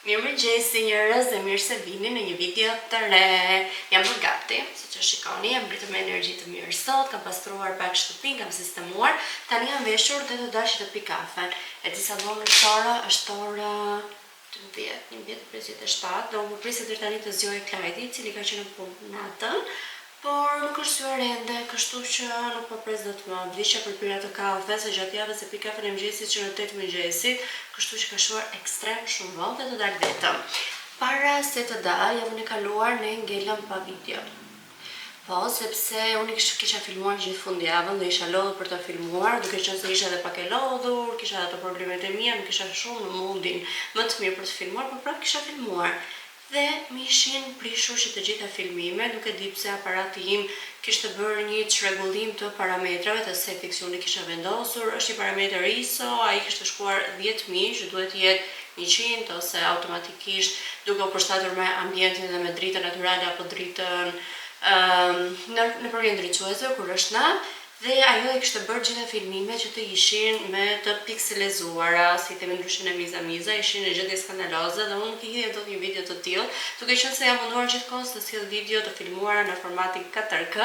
Mirëmëngjesi njerëz dhe mirë se vini në një video të re. Jam më gati, siç e shikoni, jam mbritur me energji të mirë sot, kam pastruar pak shtëpinë, kam sistemuar, tani jam veshur dhe do dash të pi kafen. E di sa vonë është ora, është ora 11:57, do më priset deri tani të zgjojë Klajdi, i cili ka qenë në punë natën. Por nuk është syer ende, kështu që nuk po pres dot më. Vlisha për pirje të kafe, se gjatë javës e pi kafen e mëngjesit që në 8 mëngjesit, kështu që ka shkuar ekstrem shumë vonë dhe do dal vetëm. Para se të dal, jam kaluar në ngelën pa video. Po, sepse unë kisha filmuar gjithë fundjavën dhe isha lodhur për të filmuar, duke qenë se isha edhe pak e lodhur, kisha ato problemet e mia, nuk isha shumë në mundin më të mirë për të filmuar, por prapë kisha filmuar. Dhe më ishin prishur që të gjitha filmime, nuk e di pse aparati im kishte bërë një çrregullim të parametrave të settings, unë kisha vendosur, është një parametër ISO, ai kishte shkuar 10.000, që duhet të jetë 100 ose automatikisht duke u përshtatur me ambientin dhe me dritën natyrale apo dritën në përvjen ndriçuese kur është natë. Dhe ajo e kishte bërë gjitha filmime që të ishin me të pikselizuara, si themi ndryshin e miza, ishin në gjendje skandaloze dhe unë nuk i hidhja dot një video të tillë, duke qenë se jam munduar gjithkohës të sjell video të filmuara në formatin 4K,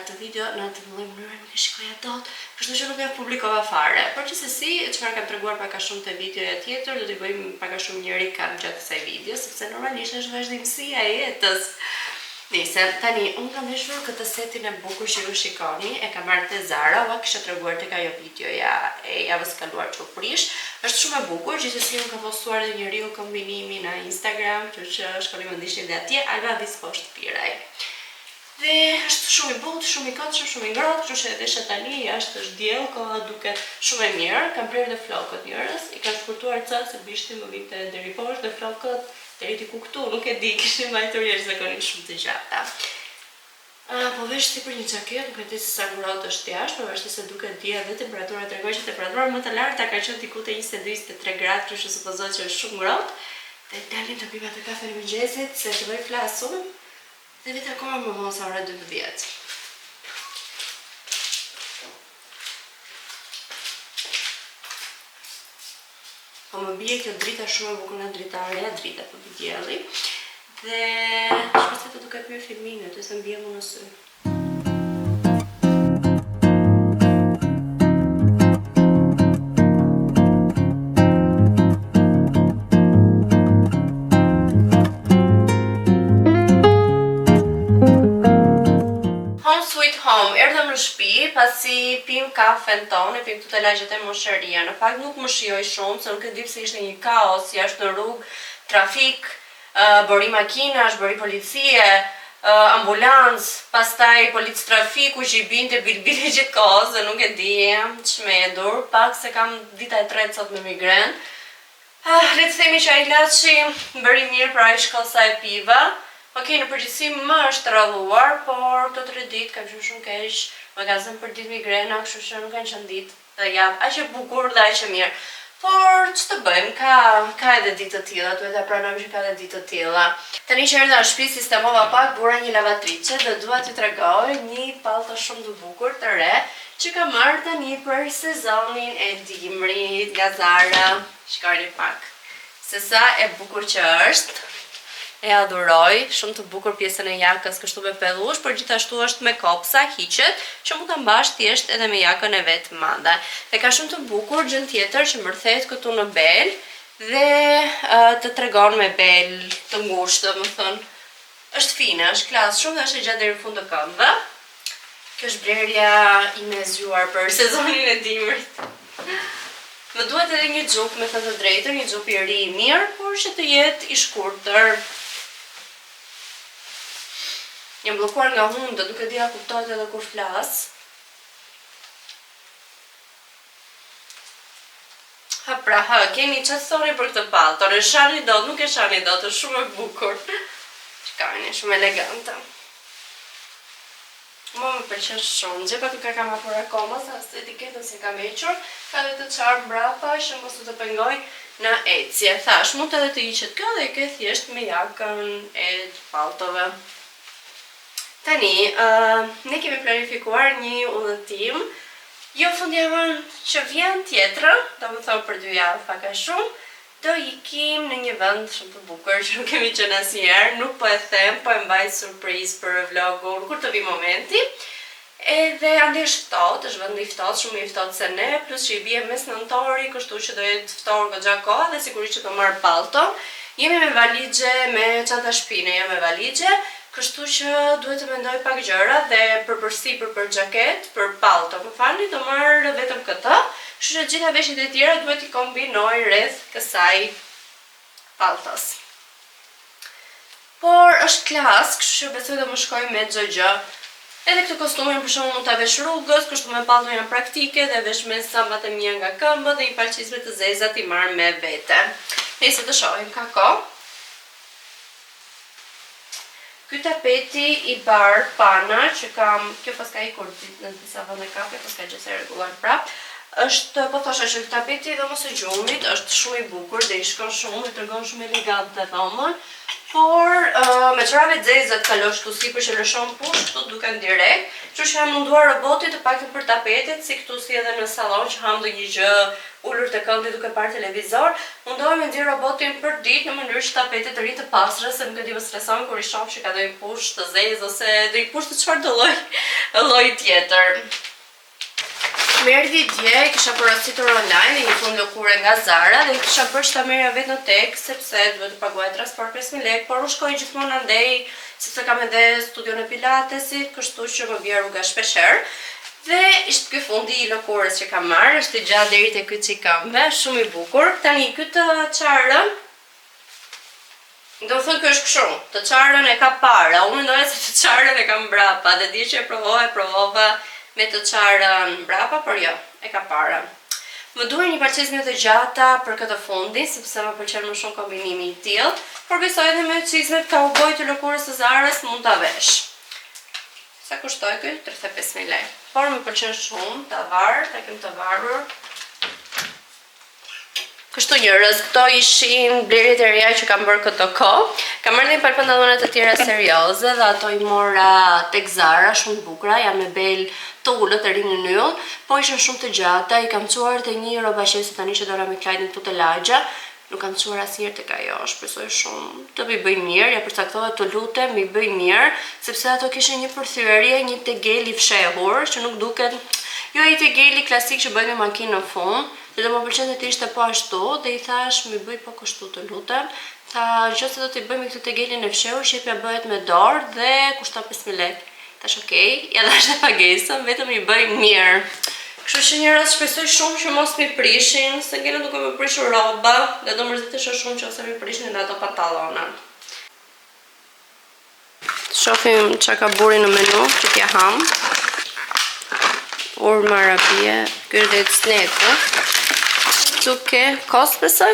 atë video në atë mënyrë nuk e shikoja dot, kështu që nuk e publikova fare. Por gjithsesi, çfarë kam treguar pak a shumë te videoja tjetër, do t'i bëjmë pak a shumë një recap gjatë kësaj video, sepse normalisht është vazhdimësia e jetës. Nise, tani, unë kam veshur këtë setin e bukur që ju shikoni, e kam marrë te Zara, ua kisha treguar tek ajo videoja e javës kaluar që u prish. Është shumë e bukur, gjithsesi unë kam postuar edhe një reel kombinimi në Instagram, që shkoni më ndihni dhe atje, Alba vis poshtë piraj. Dhe është shumë i butë, shumë i kotshëm, shumë i ngrohtë, kështu që edhe tani jashtë është diell, koha duket shumë e mirë. Kam prerë dhe flokët njerëz, i kam shkurtuar ca se bishti më vinte deri poshtë dhe flokët deri diku këtu, nuk e di, kishin mbajtur jashtëzakonisht shumë të gjata. Po vesh sipër një xhaketë, nuk e di se sa ngrohtë është jashtë, pavarësisht se duket dia dhe temperatura tregon që temperatura më të larta ka qenë diku te 22-23 gradë, kështu që supozohet që është shumë ngrohtë. Dhe dalim të pim atë kafe në mëngjesit, se filloj flasun, dhe vit akoma më vonë sa ora 12. Po më bie kjo drita shumë e bukur nga dritareja, drita po dielli. Dhe shpresoj se të duket mirë filmimi, atë se mbiem në sy. Erdhëm në shtëpi, pasi pim kafen tonë, pim këto lagjet e mosheria. Në fakt nuk më shijoj shumë, se nuk e di pse ishte një kaos jashtë në rrugë, trafik, bëri makinash, bëri policie, ambulancë, pastaj policë trafiku që i binte bilbile gjithkohës dhe nuk e di, jam çmendur, pak se kam dita e tretë sot me migren. Le të themi që ai ilaçi bëri mirë pra ai shkosa e piva. Okej, në përgjithësi më është rralluar, por këto 3 ditë kam qenë shumë keq, më ka zënë për ditë migrena, kështu që nuk kanë qenë ditë dhe javë aq e bukur dhe aq e mirë. Por ç'të bëjmë, ka edhe ditë të tilla, duhet ta pranojmë që ka edhe ditë të tilla. Tani që erdha në shtëpi, sistemova pak, bura një lavatrice dhe dua t'ju tregoj një pallto shumë të bukur të re që kam marrë tani për sezonin e dimrit nga Zara. Shikoni pak se sa e bukur që është. E adhuroj, shumë të bukur pjesën e jakës kështu me pellush, por gjithashtu është me kopsa, hiqet, që mund ta mbash thjesht edhe me jakën e vet madhe. Dhe ka shumë të bukur gjën tjetër që mbërthet këtu në bel dhe të tregon me bel të ngushtë, domethënë. Është fine, është klas shumë dhe është e gjatë deri në fund të këmbëve. Kjo është blerja ime e zgjuar për sezonin e dimrit. Më duhet edhe një xhup, me thënë të drejtën, një xhup i ri i mirë, por që të jetë i shkurtër. Jam bllokuar nga hundë, duke di a kuptohet edhe kur flas. Keni çfarë thoni për këtë pallto? E shani dot, nuk e shani dot, është shumë e bukur. Shikoni, shumë elegante. Më pëlqen shumë, gjepa këtu kam hapur akoma, sa etiketën se kam hequr, ka dhe të çarë mbrapa që mos të pengoj në ecje. Thash, mund edhe të hiqet kjo dhe e ke thjesht me jakën e palltove. Tani, ne kemi planifikuar një udhëtim, jo fundjavën që vjen tjetrën, do më thonë për 2 javë pak a shumë, do ikim në një vend shumë të bukur që nuk kemi qenë asnjëherë, nuk po e them, po e mbaj surprizë për vlogun kur të vi momenti. Edhe ande është ftohtë, është vend i ftohtë, shumë i ftohtë se ne, plus që i bie mes nëntori, kështu që do jetë ftohtë goxha kohë dhe sigurisht që do marr pallto. Jemi me valixhe, me çanta shpine, jo me valixhe, kështu që duhet të mendoj pak gjëra dhe përsipër për xhaket, për pallto, më falni, do marr vetëm këtë. Kështu që gjitha veshjet e tjera duhet i kombinoj rreth kësaj palltos. Por është klas, kështu që besoj do më shkoj me çdo gjë. Edhe këtë kostumin për shembull mund ta vesh rrugës, kështu me pallto janë praktike dhe vesh me sambat e mia nga këmbët dhe një palçizme të zeza ti marr me vete. Nëse të shohim ka kohë. Ky tapeti i bar pana që kam, kjo pas ka ikur në disa vende kafe, pas ka gjithë rregulluar prap. Është, po thosha që këtë tapeti i dhomës së gjumit është shumë i bukur dhe i shkon shumë, i tregon shumë elegante dhomën, por me çorave të zeza të kalosh këtu sipër që lëshon pushtë, këtu duken direkt, kështu që jam munduar robotit të paktën për tapetet, si këtu si edhe në sallon që ham ndonjë gjë ulur te këndi duke parë televizor, mundohem me nxjerr robotin për ditë në mënyrë që tapetet të rinë të pastra, se nuk e di më streson kur i shoh që ka ndonjë pushtë të zezë ose ndonjë pushtë të çfarëdo lloj tjetër. Më erdhi dje, kisha porositur online dhe një fund lëkure nga Zara dhe kisha bërë që ta merja vetë në tek sepse duhet të paguaj transport 5.000 lekë, por u shkoj gjithmonë andej sepse kam edhe studion e pilatesit, kështu që më bie rruga shpeshherë. Dhe ishte ky fundi i lëkurës që kam marrë, është i gjatë deri te ky çikëmbë, shumë i bukur. Tani këtë çarën do thënë që është kështu, të çarën e ka para, unë mendoja se të çarën e kam mbrapa dhe di që e provova me të çarën mbrapa, por jo, e ka para. Më duhet një palçizme të gjata për këtë fundi, sepse më pëlqen më shumë kombinimi i tillë, por besoj edhe me çizmet cowboy të lëkurës së Zarës mund ta vesh. Sa kushtoi ky? 35.000 lekë. Por më pëlqen shumë, ta kem të varur. Kështu njerëz, këto ishin blerit e reja që kam bërë këto kohë. Kam marrë një pantalona të tjera serioze dhe ato i mora tek Zara, shumë bukura, janë me bel të ullët e rinë në yll, po ishin shumë të gjata, i kam çuar te një robashesi tani që dora me klajtin këtu te lagja. Nuk kam çuar asnjëherë tek ajo, shpresoj shumë të mi bëj mirë, ja përcaktova të lutem, mi bëj mirë, sepse ato kishin një përthyerje, një tegel i fshehur, që nuk duket, jo ai tegeli klasik që bëjnë me makinë në fund. Dhe do më pëlqente të ishte po ashtu dhe i thash mi bëj po kështu të lutem. Tha nëse do t'i bëjmë këtë tegelin e fshehur, shepja bëhet me dorë dhe kushton 5.000 lekë. Tash okej, ja dash dhe pagesën, vetëm i bëj mirë. Kështu që njerëz shpresoj shumë që mos mi prishin, se ngelen duke më prishur rroba, dhe do mërzitesha shumë që ose mi prishin edhe ato pantallona. Shohim çka ka buri në menu, që t'ja ham. Urma arabie, gërdet snetë. Tuke, kos besoj?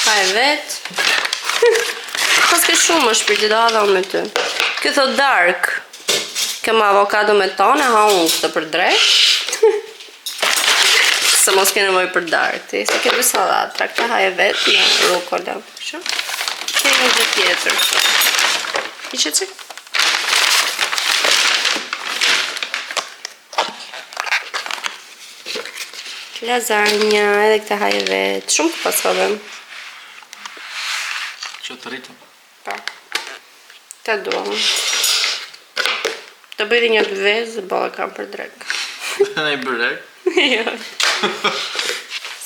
Pa e vetë. Kos ke shumë është për që do adha me ty. Kjo thot dark. Kem avokado me tonë, ha unë këtë për drejt. Se mos ke nevoj për dark. Ti se ke dy salatra, këtë ha e vetë në rukola. Shumë? Ke një gjë tjetër. Ishe që? Lazanja, edhe këta haje vetë, shumë të pasodhem. Që të rritëm? Pa. Ta duam. Të bëjdi një të vezë, bolla kam për drek. Në i bërek? Jo.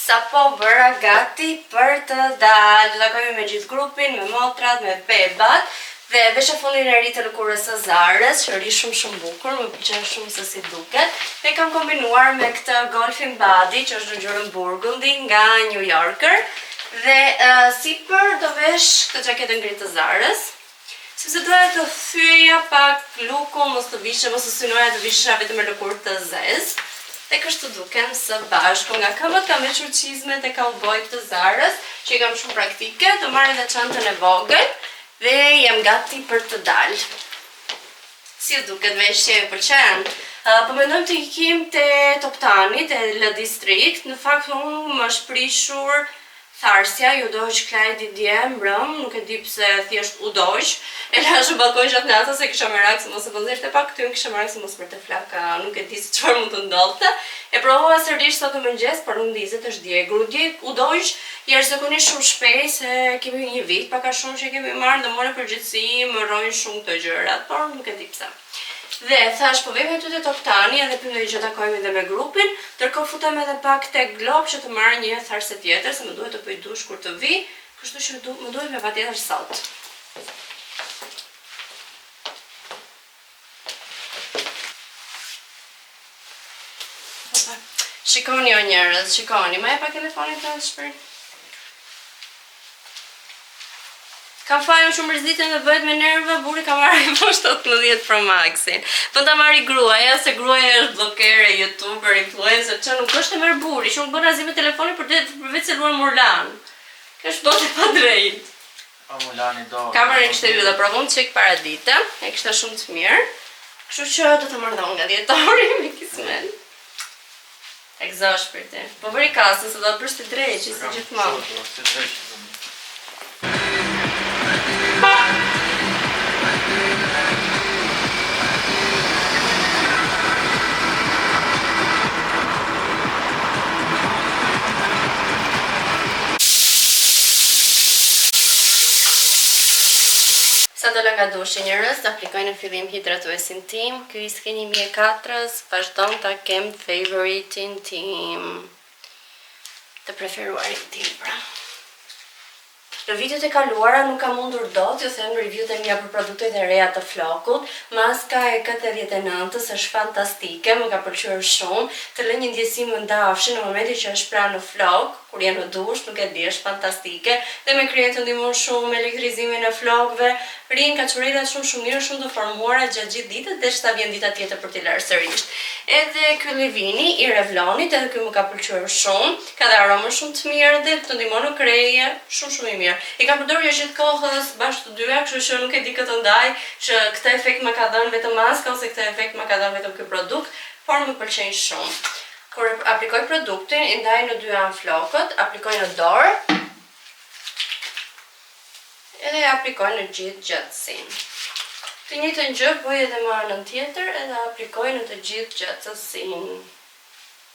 Sa po bëra gati për të dalë. Do takojmë me gjithë grupin, me motrat, me bebat. Dhe vesha fundin e ri të lëkurës së Zarës, që ri shumë bukur, më pëlqen shumë se si duket. Dhe kam kombinuar me këtë golfing body, që është në ngjyrën burgundi nga New Yorker. Dhe sipër do vesh këtë xhaketën gri të Zarës, sepse doja të thyeja pak lukun, mos të vishe, mos të synoja të visha vetëm me lëkurë të zezë. Dhe kështu duken së bashku. Nga këmbët kam veçur çizmet e cowboy të Zarës, që i kam shumë praktike, do marr edhe çantën e vogël. Dhe jam gati për të dalë. Si u duket veshje, e pëlqen? Po mendojmë të ikim te Toptani, te Lë Distrikt. Në fakt unë më është prishur tharsja, ju dojsh Klajdi dje, mbrëm, nuk e di pse thjesht u dojsh. E lash në balkon gjatë natës se kisha merak se mos e pënzirte pak këtyn, kisha merak se mos për të flaka, nuk e di se çfarë mund të ndodhte. E provova sërish sot në mëngjes, por nuk ndizet është djegru. U dojsh jashtëzakonisht shumë shpejt se kemi një vit, pak a shumë që kemi marrë dhe more përgjithësi, më rrojnë shumë këto gjërat, por nuk e di pse. Dhe thash po vejme ty te Toktani edhe pyetoj që takojmë edhe me grupin, ndërkohë futem edhe pak tek Glop që të marr një tharse tjetër, se më duhet të bëj dush kur të vi, kështu që më duhet me patjetër sot. Shikoni o njerëz, shikoni, ma e pa telefonin të shpër. Kam fajnë shumë mërzitën dhe bëhet me nerva, buri ka marrë iPhone 17 Pro Maxin. Vën ta marri gruaja, se gruaja është blokere, youtuber, influencer, që nuk është e merë buri, që nuk bën razi me telefonin përveç se luan Murlan. Kjo është bote pa drejt. Murlani do. Kamerën kishte hyrë dhe provon të çek para dite, e kishte shumë të mirë. Kështu që do të marrë nga dietori me kismen. Egzosh për te. Po bëri kasën se do të bësh të drejt, që si gjithmonë. Sa dola nga dushi njerëz, të aplikoj në fillim hidratuesin tim, ky i Skin 1004-s, vazhdon ta kem favoritin tim. Të preferuarin tim, pra. Në videot e kaluara nuk kam mundur dot, ju them reviewt e mia për produktet e reja të flokut. Maska e 89-s është fantastike, më ka pëlqyer shumë. Të lë një ndjesi më ndafshi në momentin që është pranë në flok, kur je në dush, nuk e di, është fantastike. Dhe me krye të ndihmon shumë me elektrizimin e flokëve. Rin kaçurelat shumë mirë, shumë të formuara gjatë gjithë ditës, derisa vjen dita tjetër për t'i larë sërish. Edhe ky Livini i Revlonit, edhe ky më ka pëlqyer shumë. Ka dhe aromën shumë të mirë dhe të ndihmon në krejje, shumë i mirë. I kam përdorur gjithë kohës bashkë të dyja, kështu që nuk e di këtë ndaj, që këtë efekt më ka dhënë vetëm maska ose këtë efekt më ka dhënë vetëm ky produkt, por më pëlqejnë shumë. Kur aplikoj produktin, i ndaj në dy anë flokët, aplikoj në dorë, edhe aplikoj në gjithë gjatësinë. Të njëjtën gjë bëj edhe më anën tjetër, edhe aplikoj në të gjithë gjatësinë.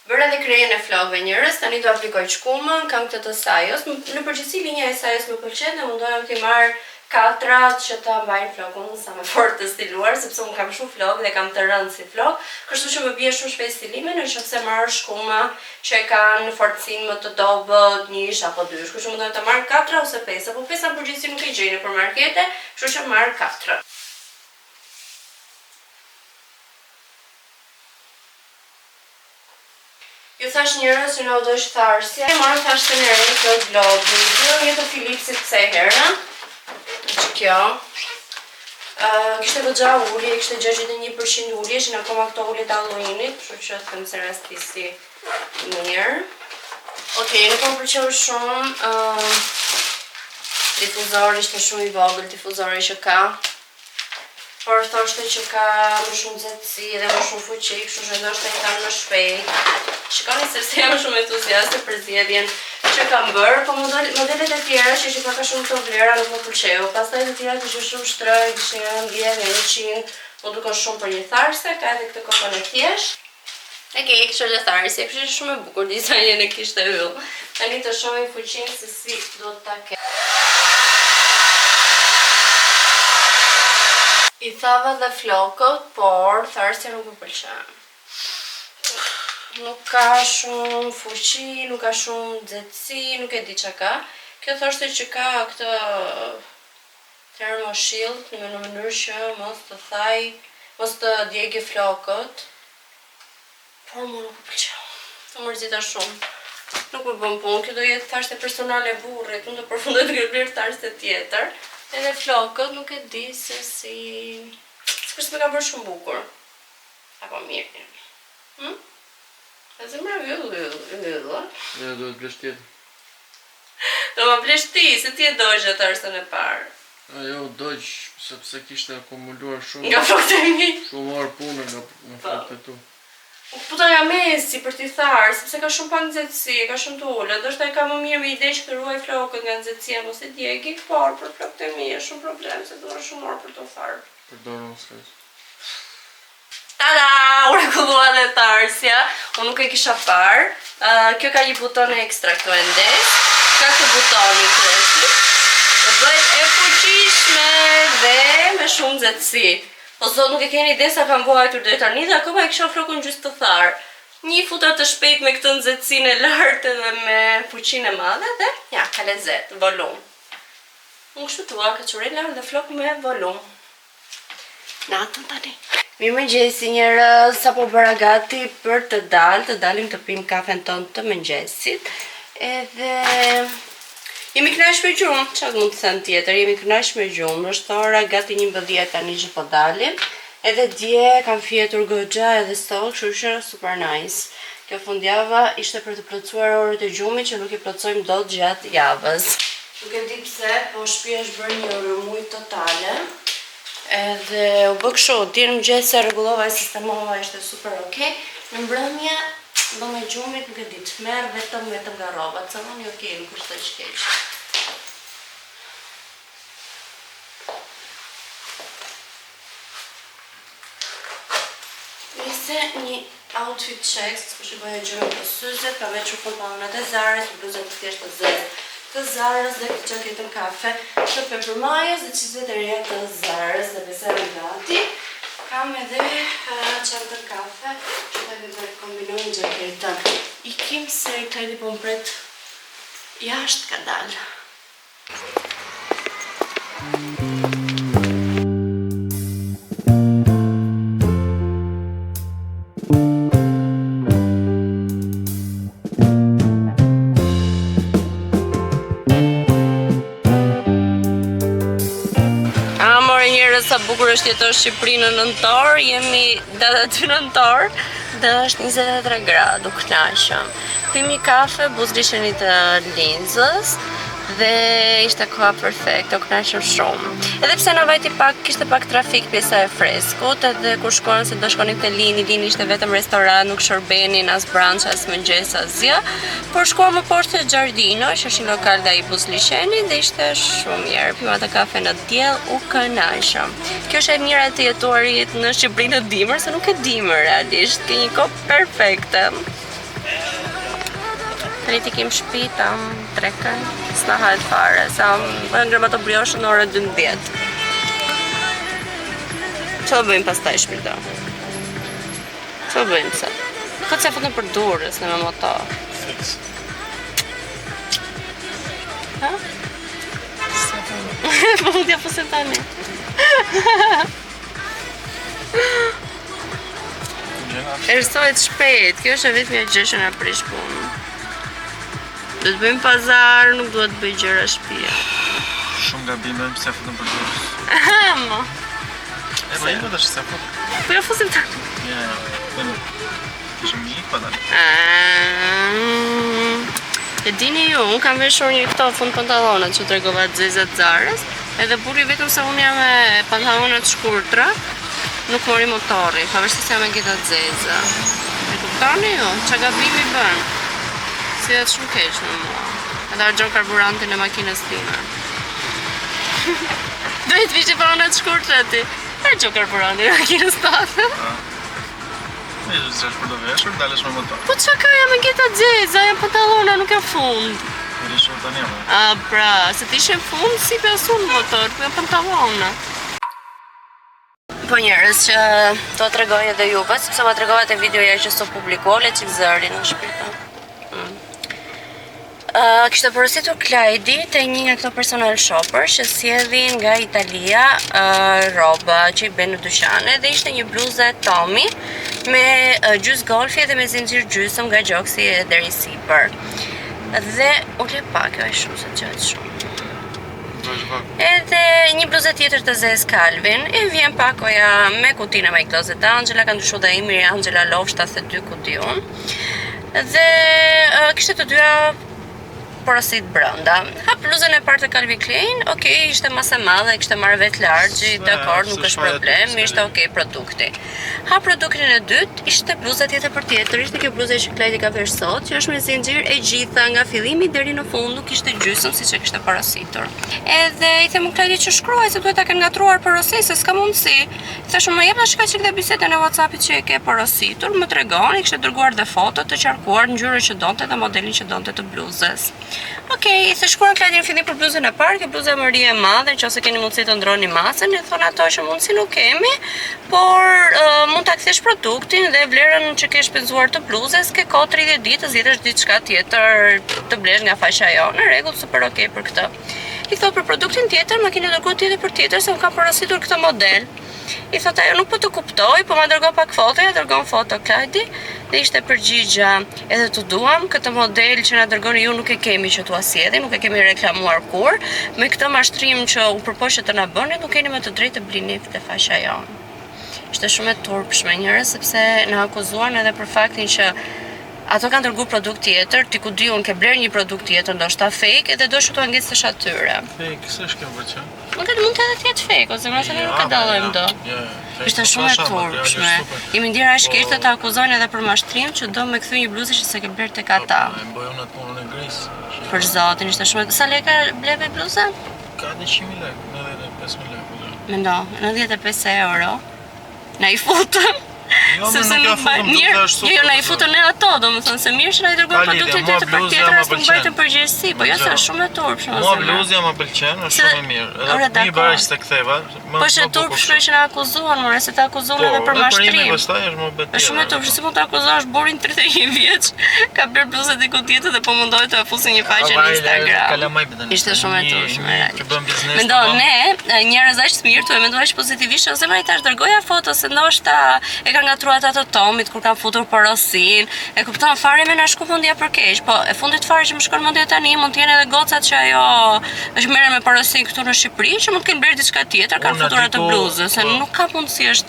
Bëra dhe krejen e flokëve njerëz, tani do aplikoj çkumën, kam këtë të Sajos. Në përgjithësi linja e Sajos më pëlqen dhe mundohem t'i marr katrat që ta mbajnë flokun sa më fort të stiluar, sepse unë kam shumë flokë dhe kam të rëndë si flok, kështu që më bie shumë shpejt stilime nëse marr shkuma që kanë fortësinë më të dobët, 1 apo 2, kështu që mundohem ta marr 4 ose 5, apo 5 në përgjithësi nuk e gjej nëpër markete, kështu që marr 4. Ju thash njerëz që na u dosh tharsja, marrë thashën e re të Globit, një të Philipsit kësaj here. Që kjo. Kishte goxha ulje, kishte 61% ulje, ishin akoma këto ulje të Halloweenit, kështu që them se rastisi mirë. Okej, nuk më pëlqeu shumë. Difuzori ishte shumë i vogël, difuzori që ka. Por thoshte që ka më shumë nxehtësi dhe më shumë fuqi, kështu që ndoshta i kam më shpejt. Shikoni se jam shumë entuziaste për zgjedhjen që kam bërë, po modelet e tjera që ishin pak a shumë të vlera nuk më pëlqeu. Pastaj të tjera që ishin shumë shtrëj, kishin ndjenjë 100, më dukon shumë për një tharse, ka edhe këtë kokën e thjeshtë. Okej, kishte edhe tharse, kishte shumë e bukur dizajnin e kishte yll. Tani të shohim fuqinë se si do ta ketë. I thava dhe flokët, por tharsja nuk më pëlqen. Nuk ka shumë fuqi, nuk ka shumë nxehtësi, nuk e di çka ka. Kjo thoshte që ka këtë termoshield në mënyrë që mos të thaj, mos të djegë flokët. Por më nuk më pëlqen. Të mërzita shumë. Nuk më bën punë, kjo do jetë tharse personale burrit, unë do përfundoj të blerë tharse tjetër. Edhe flokët nuk e di se si... Sigurisht më ka bërë shumë bukur. Apo mirë. E zemra yll. Ne do të blesh tjetër. Do ma blesh ti, se ti e dojsh atë arsën e parë. Ajo dojsh sepse kishte akumuluar shumë. Nga flokët e mi. Shumë orë punë nga flokët e tu. Putoja mesi për t'i tharë, sepse ka shumë pak nxehtësi, ka shumë të ullët, është e ka më mirë me ide që të ruaj flokët nga nxehtësia, mos e djegi, por për flokët e mi, është shumë problem, se duhet shumë orë për të tharë. Përdorë unë s'ka. Tada! U rregullua dhe tharsja, unë nuk e kisha parë. Kjo ka një buton ekstra këto e ndes, ka këtë butoni klasik, dhe bëhet e fuqishme dhe me shumë nxehtësi. Po zot nuk e keni ide sa kam vuajtur deri tani dhe akoma e kisha flokun gjysmë të tharë. Një futa të shpejt me këtë nxehtësinë e lartë dhe me fuqinë e madhe dhe ja, ka lezet, volum. Unë kështu tua kaçurela dhe flok me volum. Natën tani. Mirëmëngjesi njerëz, sapo bëra gati për të dalim të pim kafen tonë të mëngjesit. Edhe jemi kënaqur me gjumë, çfarë mund të them tjetër, jemi kënaqur me gjumë. Është ora gati 11 tani që po dalim. Edhe dje kam fjetur goxha edhe stok, kështu që super nice. Kjo fundjava ishte për të plotësuar orët e gjumit që nuk i plotësojmë dot gjatë javës. Nuk e di pse, po shtëpia është bërë një rrëmuj totale. Edhe u bë kështu, deri në mëngjes e rregullova e sistemova, ishte super okay. Në mbrëmje do me gjumit nuk e di, merr vetëm nga rroba, cëlloni okay, nuk është aq keq. Nise një outfit check, s'po shikoja gjëra për syze, ka veç u pantallonat e Zarës, bluzën të thjeshtë të zezë të Zarës dhe këtë jaketën kafe të Peppermajës dhe çizmet e reja të Zarës dhe besoj gati. Kam edhe çantën kafe, që do të kombinojmë jaketën. Ikim se Klajdi po mpret jashtë ka dalë. Sa bukur është jetosh në Shqipëri në nëntor, jemi data 2 nëntor dhe është 23 gradë, u kënaqem. Pimi kafe, buzëqesheni të Linzës dhe ishte koha perfekte, u kënaqem shumë. Edhe pse na vajti pak, kishte pak trafik pjesa e freskut, edhe kur shkonin se do shkonim te Lini ishte vetëm restorant, nuk shërbenin as brunch as mëngjes as gjë, por shkuam më poshtë te Giardino, që është një lokal dhe ai buzëqesheni dhe ishte shumë mirë. Pim atë kafe në diell, u kënaqem. Kjo është e mira e të jetuarit në Shqipëri në dimër, se nuk e dimër realisht, ke një kohë perfekte. Tani t'i kim shtëpi tam 3 s'na hajt fare, sa më ngrem ato brioshën në orën 12. Ço bëjmë pastaj shpirto? Ço bëjmë pse? Këtë se futën për durës në me motor. Fix. Ha? Po mundja po se tani. Ersohet shpejt, kjo është vetëm një gjë që na prish punën. Do të bëjmë pazar, nuk duhet të bëj gjëra shtëpie. Shumë gabime, pse futën për durës. Mo. E po jemi tash se futën. Po ja fusim tani. Ja, kishëm një pa tani. E dini ju, unë kam veshur një këto fund pantallonat që tregova të zezat Zarës, edhe burri vetëm se unë jam me pantallonat shkurtra, nuk mori motori, pavarësisht se jam me geta të zeza. E kuptoni ju, çka gabimi bën? Si jetë shumë keq në mua. Edhe harxhon karburantin e makinës time. Duhet vishë pantallonat shkurtra ti. Harxhon karburantin e makinës tande. Ne do të shash për të veshur, dalesh me motor. Po çka ka jam me geta të zeza, jam pantallona, nuk jam fund. Rishur tani ama. Pra, se ti ishe fund si pesun motor, po jam pantallona. Po njerëz që do t'rregoj edhe juve, sepse ma tregova te videoja që s'u publikuar, le çik zërin në shpirtë. Kishte porositur Klajdi te një nga këto personal shopper që sjellin nga Italia rroba që i bën në dyqane dhe ishte një bluzë Tommy me gjys golfi dhe me zinxhir gjysmë nga gjoksi e deri sipër. Dhe u le pak, ajo është shumë se gjatë shumë. Edhe një bluzë tjetër të zez Calvin, e vjen pakoja me kutinë My Closet Angela, ka ndryshuar dhe emri Angela Love 72 ku diun. Dhe kishte të dyja porosit brenda. Hap bluzën e parë të Calvin Klein, okay, ishte masë e madhe, kishte marrë vetë largji, dakor, nuk është problem, ishte okay produkti. Hap produktin e dytë, ishte bluza tjetër për tjetër, ishte kjo bluza që Klajdi ka vesh sot, që është me zinxhir e gjitha nga fillimi deri në fund, nuk ishte gjysmë siç e kishte porositur. Edhe i them Klajdi që shkruaj se duhet ta kenë ngatruar porosin, se s'ka mundësi. Thashë më jep na shikoj çik bisedën e WhatsApp-it që e ke porositur, më tregon, i kishte dërguar dhe foto të qarkuar në ngjyrën që donte dhe modelin që donte të bluzës. Okej, se shkruan Klajdi në fillim për bluzën e parë, kjo bluzë më ri e madhe, nëse keni mundësi të ndroni masën, i thon ato që mundësi nuk kemi, por mund ta kthesh produktin dhe vlerën që ke shpenzuar të bluzës, ke kohë 30 ditë të zgjidhësh diçka tjetër të blesh nga faqja jonë, në rregull, super okay për këtë. I thot për produktin tjetër, më keni dërguar tjetër për tjetër se unë kam porositur këtë model. I thot ajo nuk po të kuptoj, po ma dërgoj pak foto, ja dërgon foto Klajdi dhe ishte përgjigja edhe të duam, këtë model që na dërgoni ju nuk e kemi që t'ua sjellni, nuk e kemi reklamuar kur, me këtë mashtrim që u përpoq të na bëni, nuk keni më të drejtë të blini te faqja jonë. Ishte shumë e turpshme njerëz sepse na akuzuan edhe për faktin që ato kanë dërguar produkt tjetër, ti ku di unë ke bler një produkt tjetër, ndoshta fake, edhe do t'u anglicësh atyre. Fake, s'është kjo për çfarë? Mund të edhe të jetë fake, ose mëse nuk e dallojmë do. Ishte shumë e turpshme. Jemi ndjerë aq keq të ta akuzojnë edhe për mashtrim që do me kthy një bluzë që s'e ke bler tek ata. E mbojën atë punën e grisë. Për zotin, ishte shumë. Sa lekë bleve bluzën? Ka 100.000 lekë, 95.000 lekë. Mendo, 95 euro. Na i futën. Jo, më nuk ja futëm bluzë është super. Jo, na i futën ne ato, domethënë se mirë që na i dërgojnë produkte tjetër për tjetër, as nuk bëjnë përgjegjësi, po jo se është shumë e turpshme. Mua bluzja më pëlqen, është shumë e mirë. Edhe mi bëra se ktheva. Po është turpshme që na akuzuan, more se ta akuzuan edhe për mashtrim. Po, pastaj është më betë. Është shumë e turpshme, si mund ta akuzosh burrin 31 vjeç, ka bler bluzë diku tjetër dhe po mundohet të fusi një faqe në Instagram. Ishte shumë e turpshme. Mendo, ne njerëz aq të mirë, tu e menduaj pozitivisht, ose më i tash dërgoja foto se ndoshta e ka ngatruar ato të Tomit kur kanë futur porosin. E kupton fare me na shku mendja për keq, po e fundit fare që më shkon mendja tani mund të jenë edhe gocat që ajo është merren me porosin këtu në Shqipëri, që mund të kenë bler diçka tjetër, kanë futur atë bluzë, se nuk ka mundësi është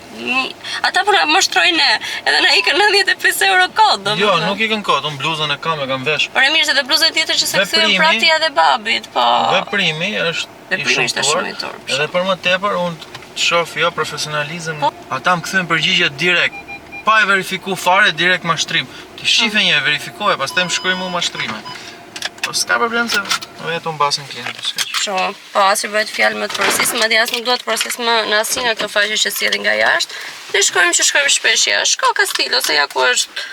ata po na moshtrojnë ne, edhe na ikën 95 euro kod. Jo, nuk ikën kod, unë bluzën e kam vesh. Por e mirë se dhe bluzën tjetër që se kthyen pratia dhe babit, po. Veprimi është i shtuar. Edhe për më tepër unë shoh jo profesionalizëm. Ata më kthyen përgjigje direkt, pa e verifiku fare, direkt mashtrim. Ti shife një, verifikoje, pastaj më shkruaj mua mashtrime. Po s'ka problem se vetëm mbasin klientë s'ka. Shumë, po asi bëhet fjalë më të porosisë, madje as nuk duhet të porosis më në asnjë nga këto faqe që sjellim nga jashtë. Ne shkojmë shpesh jashtë. Shko Kastil ose ja ku është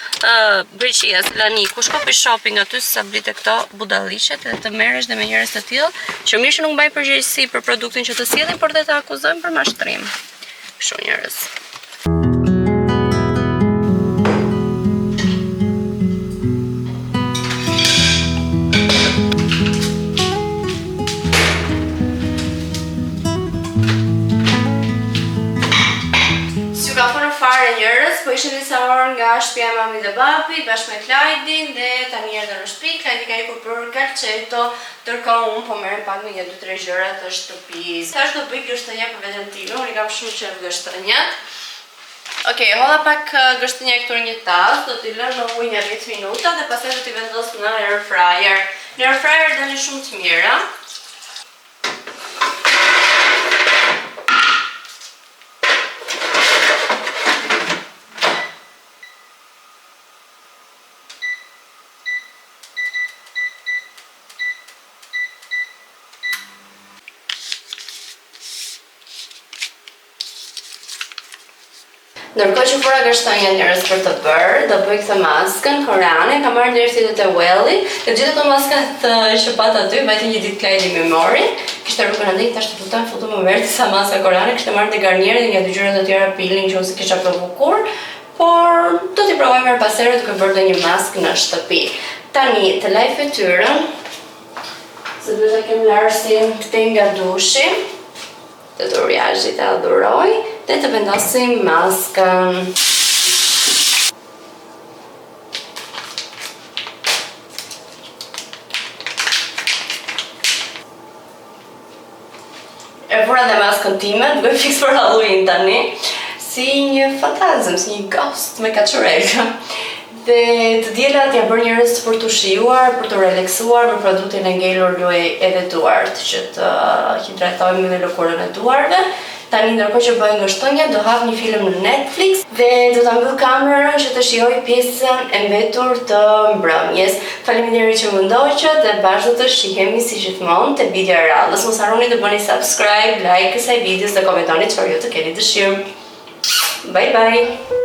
Greqia, Selanik, ku shko për shopping aty sa blite këto budalliqet dhe të merresh dhe me njerëz të tillë që mirë që nuk mbajnë përgjegjësi për produktin që të sjellin, por dhe të akuzojnë për mashtrim. Kështu njerëz. Njerëz, po ishin disa orë nga shtëpia e mamit dhe babit, bashkë me Klajdin dhe tani erdhën në shtëpi. Klajdi ka ikur për calceto, ndërkohë unë po merrem pak me 2-3 gjëra të shtëpisë. Tash do bëj gështënja për veten time, unë kam shumë qejf gështënjat. Okej, holla pak gështënja këtu në një tas, do t'i lësh në ujë një 10 minuta dhe pastaj do t'i vendos në air fryer. Në air fryer dalin shumë të mira. Ndërkohë që fora gështënja njerëz për të bërë, do bëj këtë maskën koreane, kam marrë deri te Welli, të gjitha ato maskat që pat aty, vajte një ditë Klajdi me mori, kishte rrugën andaj tash të futem më verë disa maska koreane, kishte marrë te Garnier dhe nga dy gjëra të tjera peeling që unë s'kisha provuar kur, por do t'i provoj më pas herë duke bërë një maskë në shtëpi. Tani të laj fytyrën, se duhet ta kem larsin këtej nga dushi, të turjazhit e adhuroj, dhe të vendosim maskën. E vura dhe maskën time, duke fix për Halloween tani, si një fantazm, si një ghost me kaçureka. Dhe të diellat ja bërë një rast për të shijuar, për të relaksuar me produktin e ngelur loj edhe duart, që të hidratojmë dhe lëkurën e duarve. Tani ndërkohë që bëjmë ngështonja, do hap një film në Netflix dhe do ta mbyll kamerën që të shijoj pjesën e mbetur të mbrëmjes. Faleminderit që më ndoqët dhe bashkë do të shihemi si gjithmonë te video e radhës. Mos harroni të bëni subscribe, like kësaj videos dhe komentoni çfarë ju të keni dëshirë. Bye bye.